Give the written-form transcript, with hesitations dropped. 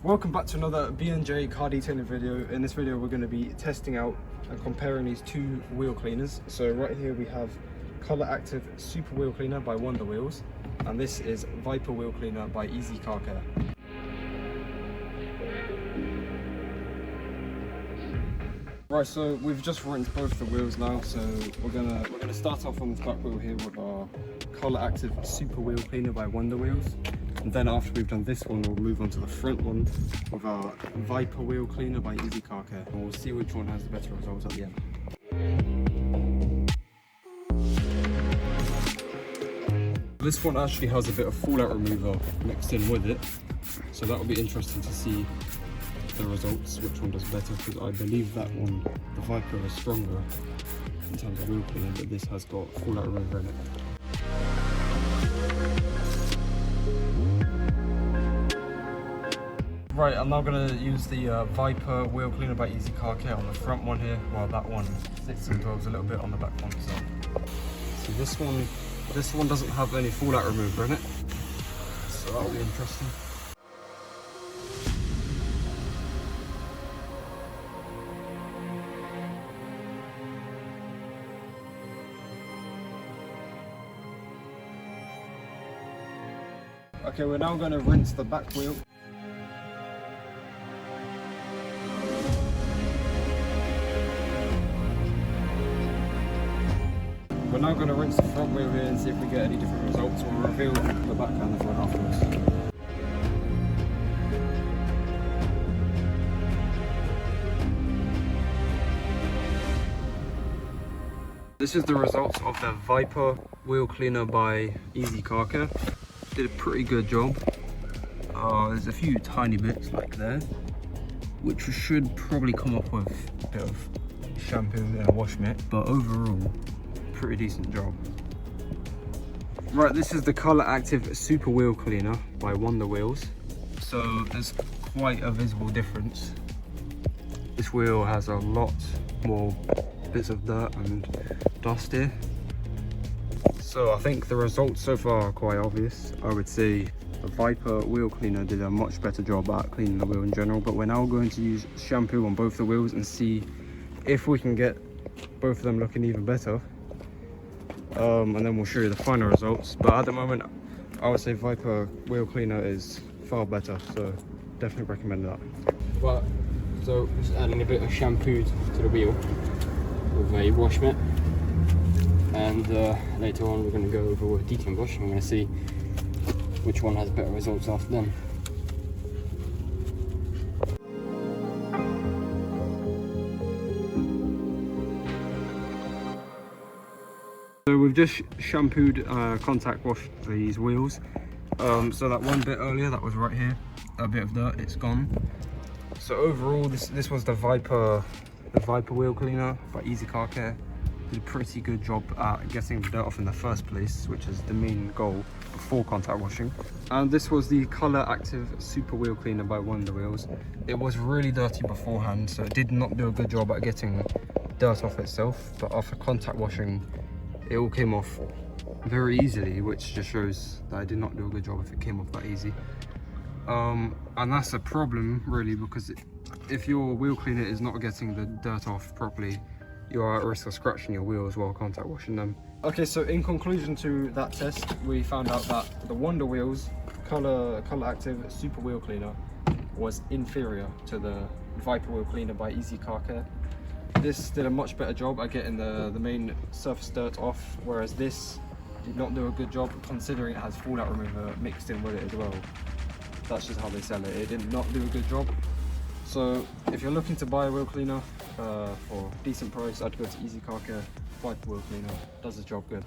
Welcome back to another B&J car detailing video. In this video we're going to be testing out and comparing these two wheel cleaners. So right here we have Color Active Super Wheel Cleaner by Wonder Wheels, and this is Viper Wheel Cleaner by Easy Car Care. Right, so we've just rinsed both the wheels now, so we're gonna start off on the back wheel here with our Color Active Super Wheel Cleaner by Wonder Wheels. And then after we've done this one, we'll move on to the front one with our Viper Wheel Cleaner by Easy Car Care. And we'll see which one has the better results at the end. This one actually has a bit of fallout remover mixed in with it. So that will be interesting to see the results, which one does better, because I believe that one, the Viper, is stronger in terms of wheel cleaning, but this has got fallout remover in it. Right, I'm now going to use the Viper Wheel Cleaner by Easy Car Care on the front one here, while that one sits and dwells a little bit on the back one. So this one doesn't have any fallout remover in it, so that'll be interesting. Okay, we're now going to rinse the back wheel. We're now going to rinse the front wheel here and see if we get any different results. We'll reveal the back and the front afterwards. This is the results of the Viper Wheel Cleaner by Easy Car Care. Did a pretty good job. There's a few tiny bits like there, which should probably come up with a bit of shampoo and a wash mitt, but overall, pretty decent job. Right, this is the Color Active Super Wheel Cleaner by Wonder Wheels. So there's quite a visible difference. This wheel has a lot more bits of dirt and dust here. So I think the results so far are quite obvious. I would say the Viper Wheel Cleaner did a much better job at cleaning the wheel in general, but we're now going to use shampoo on both the wheels and see if we can get both of them looking even better. And then we'll show you the final results. But at the moment, I would say Viper Wheel Cleaner is far better, so definitely recommend that. Right, so just adding a bit of shampoo to the wheel with a wash mitt, and later on we're going to go over with a detailing brush and we're going to see which one has better results after then. So we've just shampooed, contact washed these wheels. So that one bit earlier, that was right here, that bit of dirt, it's gone. So overall, this was the Viper Wheel Cleaner by Easy Car Care. Did a pretty good job at getting the dirt off in the first place, which is the main goal before contact washing. And this was the Color Active Super Wheel Cleaner by Wonder Wheels. It was really dirty beforehand, so it did not do a good job at getting dirt off itself, but after contact washing, it all came off very easily, which just shows that I did not do a good job if it came off that easy. And that's a problem really, because if your wheel cleaner is not getting the dirt off properly, you are at risk of scratching your wheels while contact washing them. Okay, so in conclusion to that test, we found out that the Wonder Wheels Color Active Super Wheel Cleaner was inferior to the Viper Wheel Cleaner by Easy Car Care. This did a much better job at getting the main surface dirt off, whereas this did not do a good job, considering it has fallout remover mixed in with it as well. That's just how they sell it. It did not do a good job. So if you're looking to buy a wheel cleaner for a decent price, I'd go to Easy Car Care. Viper Wheel Cleaner does the job good.